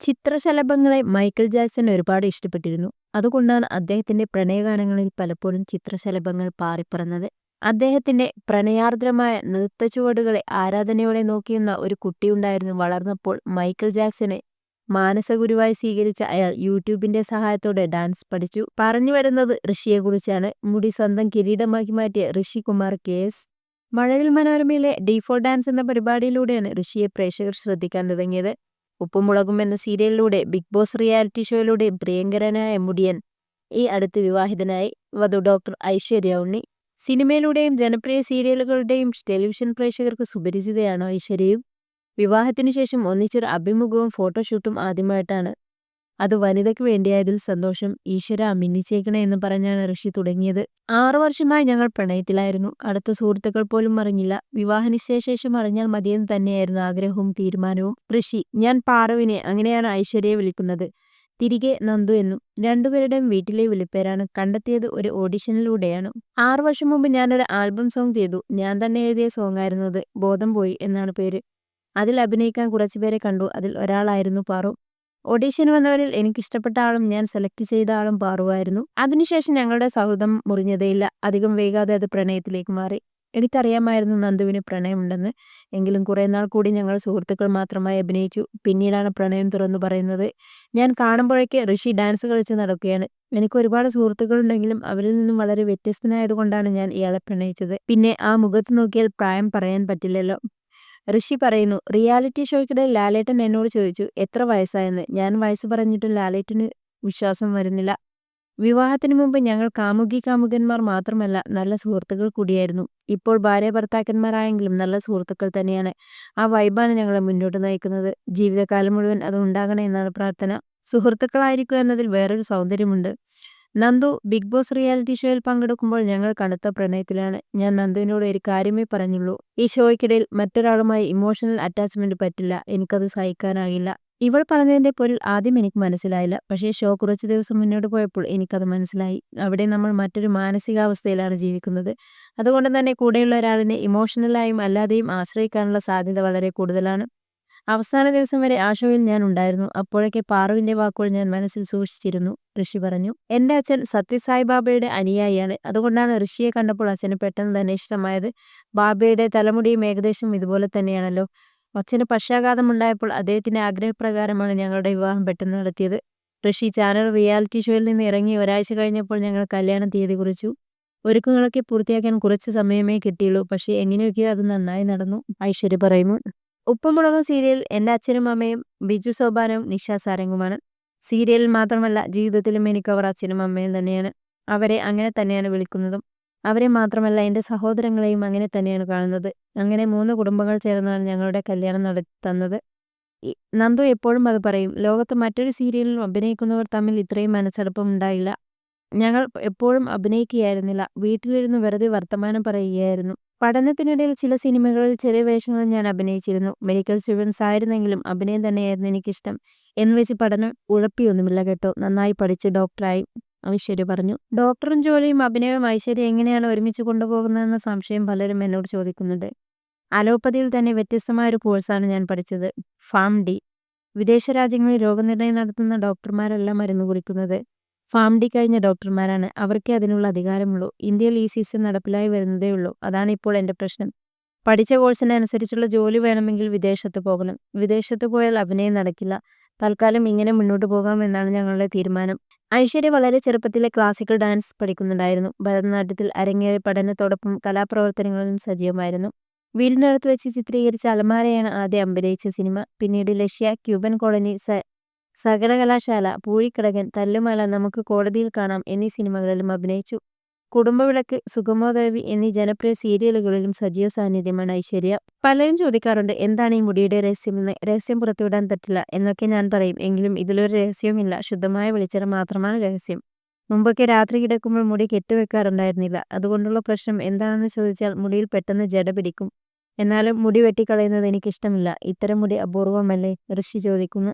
ചിത്രശലഭങ്ങളെ Michael Jackson ഒരുപാട് ഇഷ്ടപ്പെട്ടിരുന്നു. അതുകൊണ്ടാണ് അദ്ദേഹത്തിന്റെ പ്രണയഗാനങ്ങളിൽ പലപ്പോഴും ചിത്രശലഭങ്ങൾ പാറിപ്പറന്നത്. അദ്ദേഹത്തിന്റെ പ്രണയാർദ്രമായ നൃത്തച്ചുവടുകളെ ആരാധനയോടെ നോക്കിയിരുന്ന ഒരു കുട്ടിയുണ്ടായിരുന്നു. വളർന്നപ്പോൾ മൈക്കൽ ജാക്സനെ മാനസഗുരുവായി സ്വീകരിച്ച അയാൾ യൂട്യൂബിന്റെ സഹായത്തോടെ ഡാൻസ് പഠിച്ചു. പറഞ്ഞു വരുന്നത് ഋഷിയെക്കുറിച്ചാണ്. മുടി സ്വന്തം കിരീടമാക്കി മാറ്റിയ ഋഷി കുമാർ കെ.എസ്. മഴവിൽ മനോരമയിലെ ഡീഫോൾ ഡാൻസ് എന്ന പരിപാടിയിലൂടെയാണ് ഋഷിയെ പ്രേക്ഷകർ ശ്രദ്ധിക്കാൻ തുടങ്ങിയത്. ഉപ്പും മുളകും എന്ന സീരിയലിലൂടെ, ബിഗ് ബോസ് റിയാലിറ്റി ഷോയിലൂടെ പ്രിയങ്കരനായ മുടിയൻ ഈ അടുത്ത് വിവാഹിതനായി. വധു ഡോക്ടർ ഐശ്വര്യ ഉണ്ണി. സിനിമയിലൂടെയും ജനപ്രിയ സീരിയലുകളുടെയും ടെലിവിഷൻ പ്രേക്ഷകർക്ക് സുപരിചിതയാണ് ഐശ്വര്യയും. വിവാഹത്തിനു ശേഷം ഒന്നിച്ചൊരു അഭിമുഖവും ഫോട്ടോഷൂട്ടും ആദ്യമായിട്ടാണ്. അത് വനിതയ്ക്ക് വേണ്ടിയായതിൽ സന്തോഷം. ഈശ്വരാ മിന്നിച്ചേക്കണേ എന്ന് പറഞ്ഞാണ് ഋഷി തുടങ്ങിയത്. 6 വർഷമായി ഞങ്ങൾ പ്രണയത്തിലായിരുന്നു. അടുത്ത സുഹൃത്തുക്കൾ പോലും അറിഞ്ഞില്ല. വിവാഹനിശ്ചയശേഷം അറിഞ്ഞാൽ മതിയെന്ന് തന്നെയായിരുന്നു ആഗ്രഹവും തീരുമാനവും. ഋഷി: ഞാൻ പാറുവിനെ, അങ്ങനെയാണ് ഐശ്വര്യയെ വിളിക്കുന്നത്. തിരികെ നന്ദു എന്നും. രണ്ടുപേരുടെയും വീട്ടിലെ വിളിപ്പേരാണ്. കണ്ടെത്തിയത് ഒരു ഓഡിഷനിലൂടെയാണ്. 6 വർഷം മുമ്പ് ഞാനൊരു ആൽബം സോങ് ചെയ്തു. ഞാൻ തന്നെ എഴുതിയ സോങ്ങായിരുന്നു അത്. ബോധം പോയി എന്നാണ് പേര്. അതിൽ അഭിനയിക്കാൻ കുറച്ചുപേരെ കണ്ടു. അതിൽ ഒരാളായിരുന്നു പാറു. ഓഡീഷന് വന്നവരിൽ എനിക്കിഷ്ടപ്പെട്ട ആളും ഞാൻ സെലക്ട് ചെയ്ത ആളും പാറുവായിരുന്നു. അതിനുശേഷം ഞങ്ങളുടെ സൗഹൃദം മുറിഞ്ഞതേയില്ല. അധികം വൈകാതെ അത് പ്രണയത്തിലേക്ക് മാറി. എനിക്കറിയാമായിരുന്നു നന്ദുവിന് പ്രണയമുണ്ടെന്ന്. എങ്കിലും കുറേ നാൾ കൂടി ഞങ്ങൾ സുഹൃത്തുക്കൾ മാത്രമായി അഭിനയിച്ചു. പിന്നീടാണ് പ്രണയം തുറന്നു പറയുന്നത്. ഞാൻ കാണുമ്പോഴൊക്കെ ഋഷി ഡാൻസ് കളിച്ച് നടക്കുകയാണ്. എനിക്ക് ഒരുപാട് സുഹൃത്തുക്കളുണ്ടെങ്കിലും അവരിൽ നിന്നും വളരെ വ്യത്യസ്തനായതുകൊണ്ടാണ് ഞാൻ ഇയാളെ പ്രണയിച്ചത്. പിന്നെ ആ മുഖത്ത് നോക്കിയാൽ പ്രായം പറയാൻ പറ്റില്ലല്ലോ. ഋഷി പറയുന്നു: റിയാലിറ്റി ഷോയ്ക്കിടെ ലാലേട്ടൻ എന്നോട് ചോദിച്ചു എത്ര വയസ്സായെന്ന്. ഞാൻ വയസ്സ് പറഞ്ഞിട്ടും ലാലേട്ടന് വിശ്വാസം വരുന്നില്ല. വിവാഹത്തിന് മുമ്പ് ഞങ്ങൾ കാമുകന്മാർ മാത്രമല്ല, നല്ല സുഹൃത്തുക്കൾ കൂടിയായിരുന്നു. ഇപ്പോൾ ഭാര്യ ഭർത്താക്കന്മാരായെങ്കിലും നല്ല സുഹൃത്തുക്കൾ തന്നെയാണ്. ആ വൈബാണ് ഞങ്ങളെ മുന്നോട്ട് നയിക്കുന്നത്. ജീവിതകാലം മുഴുവൻ അത് ഉണ്ടാകണേ എന്നാണ് പ്രാർത്ഥന. സുഹൃത്തുക്കളായിരിക്കുക എന്നതിൽ വേറൊരു സൗന്ദര്യമുണ്ട്. നന്ദു: ബിഗ് ബോസ് റിയാലിറ്റി ഷോയിൽ പങ്കെടുക്കുമ്പോൾ ഞങ്ങൾ കടുത്ത പ്രണയത്തിലാണ്. ഞാൻ നന്ദുവിനോട് ഒരു കാര്യമേ പറഞ്ഞുള്ളൂ: ഈ ഷോയ്ക്കിടയിൽ മറ്റൊരാളുമായി ഇമോഷണൽ അറ്റാച്ച്മെന്റ് പറ്റില്ല. എനിക്കത് സഹിക്കാനാകില്ല. ഇവൾ പറഞ്ഞതിന്റെ പൊരുൾ ആദ്യം എനിക്ക് മനസ്സിലായില്ല. പക്ഷേ ഷോ കുറച്ചു ദിവസം മുന്നോട്ട് പോയപ്പോൾ എനിക്കത് മനസ്സിലായി. അവിടെ നമ്മൾ മറ്റൊരു മാനസികാവസ്ഥയിലാണ് ജീവിക്കുന്നത്. അതുകൊണ്ട് തന്നെ കൂടെയുള്ള ഒരാളിനെ ഇമോഷണലായും അല്ലാതെയും ആശ്രയിക്കാനുള്ള സാധ്യത വളരെ കൂടുതലാണ്. അവസാന ദിവസം വരെ ആ ഷോയിൽ ഞാൻ ഉണ്ടായിരുന്നു. അപ്പോഴൊക്കെ പാറുവിന്റെ വാക്കുകൾ ഞാൻ മനസ്സിൽ സൂക്ഷിച്ചിരുന്നു. ഋഷി പറഞ്ഞു: എന്റെ അച്ഛൻ സത്യസായി ബാബയുടെ അനുയായിയാണ്. അതുകൊണ്ടാണ് ഋഷിയെ കണ്ടപ്പോൾ അച്ഛന് പെട്ടെന്ന് തന്നെ ഇഷ്ടമായത്. ബാബയുടെ തലമുടിയും ഏകദേശം ഇതുപോലെ തന്നെയാണല്ലോ. അച്ഛന് പക്ഷാഘാതമുണ്ടായപ്പോൾ അദ്ദേഹത്തിന്റെ ആഗ്രഹപ്രകാരമാണ് ഞങ്ങളുടെ വിവാഹം പെട്ടെന്ന് നടത്തിയത്. ഋഷി: ചാനൽ റിയാലിറ്റി ഷോയിൽ നിന്ന് ഇറങ്ങി ഒരാഴ്ച കഴിഞ്ഞപ്പോൾ ഞങ്ങൾ കല്യാണ തീയതി കുറിച്ചു. ഒരുക്കങ്ങളൊക്കെ പൂർത്തിയാക്കാൻ കുറച്ച് സമയമേ കിട്ടിയുള്ളൂ. പക്ഷേ എങ്ങനെയൊക്കെയോ അത് നന്നായി നടന്നു. ഐശ്വര്യ പറയുന്നു. ഉപ്പുമുളകും സീരിയലിൽ എൻ്റെ അച്ഛനും അമ്മയും ബിജു സോപാനവും നിഷ സാരംഗുമാണ്. സീരിയലിൽ മാത്രമല്ല, ജീവിതത്തിലും എനിക്ക് അവർ അച്ഛനും അമ്മയും തന്നെയാണ്. അവരെ അങ്ങനെ തന്നെയാണ് വിളിക്കുന്നതും. അവരെ മാത്രമല്ല, എൻ്റെ സഹോദരങ്ങളെയും അങ്ങനെ തന്നെയാണ് കാണുന്നത്. അങ്ങനെ 3 കുടുംബങ്ങൾ ചേർന്നാണ് ഞങ്ങളുടെ കല്യാണം നടത്തുന്നത്. നന്ദു എപ്പോഴും അത് പറയും. ലോകത്ത് മറ്റൊരു സീരിയലിലും അഭിനയിക്കുന്നവർ തമ്മിൽ ഇത്രയും മനസ്സടുപ്പം ഉണ്ടായില്ല. ഞങ്ങൾ എപ്പോഴും അഭിനയിക്കുകയായിരുന്നില്ല. വീട്ടിലിരുന്ന് വെറുതെ വർത്തമാനം പറയുകയായിരുന്നു. പഠനത്തിനിടയിൽ ചില സിനിമകളിൽ ചെറിയ വേഷങ്ങളിൽ ഞാൻ അഭിനയിച്ചിരുന്നു. മെഡിക്കൽ സ്റ്റുഡൻസ് ആയിരുന്നെങ്കിലും അഭിനയം തന്നെയായിരുന്നു എനിക്കിഷ്ടം. എന്നുവെച്ച് പഠനം ഉഴപ്പിയൊന്നുമില്ല കേട്ടോ. നന്നായി പഠിച്ച് ഡോക്ടറായി, ഐശ്വര്യ പറഞ്ഞു. ഡോക്ടറും ജോലിയും അഭിനയവും ഐശ്വര്യ എങ്ങനെയാണ് ഒരുമിച്ച് കൊണ്ടുപോകുന്നതെന്ന സംശയം പലരും എന്നോട് ചോദിക്കുന്നുണ്ട്. അലോപ്പതിയിൽ തന്നെ വ്യത്യസ്തമായ ഒരു കോഴ്സാണ് ഞാൻ പഠിച്ചത്. ഫാം.ഡി. വിദേശ രാജ്യങ്ങളിൽ രോഗനിർണയം നടത്തുന്ന ഡോക്ടർമാരെല്ലാം മരുന്ന് കുറിക്കുന്നത് ഫാം.ഡി കഴിഞ്ഞ ഡോക്ടർമാരാണ്. അവർക്കേ അതിനുള്ള അധികാരമുള്ളൂ. ഇന്ത്യയിൽ ഈ സിസ്റ്റം നടപ്പിലായി വരുന്നതേ ഉള്ളൂ. അതാണ് ഇപ്പോൾ എൻ്റെ പ്രശ്നം. പഠിച്ച കോഴ്സിനനുസരിച്ചുള്ള ജോലി വേണമെങ്കിൽ വിദേശത്ത് പോകണം. വിദേശത്ത് പോയാൽ അഭിനയം നടക്കില്ല. തൽക്കാലം ഇങ്ങനെ മുന്നോട്ട് പോകാമെന്നാണ് ഞങ്ങളുടെ തീരുമാനം. ഐശ്വര്യ വളരെ ചെറുപ്പത്തിലെ ക്ലാസിക്കൽ ഡാൻസ് പഠിക്കുന്നുണ്ടായിരുന്നു. ഭരതനാട്യത്തിൽ അരങ്ങേറിയ പഠനത്തോടൊപ്പം കലാപ്രവർത്തനങ്ങളിലും സജീവമായിരുന്നു. വീടിനടുത്ത് വെച്ച് ചിത്രീകരിച്ച അലമാരയാണ് ആദ്യം അഭിനയിച്ച സിനിമ. പിന്നീട് ലക്ഷ്യ, ക്യൂബൻ കോളനി, സകലകലാശാല, പൂഴിക്കടകൻ, തല്ലുമാല, നമുക്ക് കോടതിയിൽ കാണാം എന്നീ സിനിമകളിലും അഭിനയിച്ചു. കുടുംബവിളക്ക്, സുഗമോദേവി എന്നീ ജനപ്രിയ സീരിയലുകളിലും സജീവ സാന്നിധ്യമാണ് ഐശ്വര്യ. പലരും ചോദിക്കാറുണ്ട് എന്താണ് ഈ മുടിയുടെ രഹസ്യമെന്ന്. രഹസ്യം പുറത്തുവിടാൻ പറ്റില്ല എന്നൊക്കെ ഞാൻ പറയും. എങ്കിലും ഇതിലൊരു രഹസ്യവുമില്ല. ശുദ്ധമായ വെളിച്ചെണ്ണ മാത്രമാണ് രഹസ്യം. മുമ്പൊക്കെ രാത്രി കിടക്കുമ്പോൾ മുടി കെട്ടുവെക്കാറുണ്ടായിരുന്നില്ല. അതുകൊണ്ടുള്ള പ്രശ്നം എന്താണെന്ന് ചോദിച്ചാൽ മുടിയിൽ പെട്ടെന്ന് ജട പിടിക്കും. എന്നാലും മുടി വെട്ടിക്കളയുന്നത് എനിക്കിഷ്ടമില്ല. ഇത്തരം മുടി അപൂർവമല്ലേ, ഋഷി ചോദിക്കുന്നു.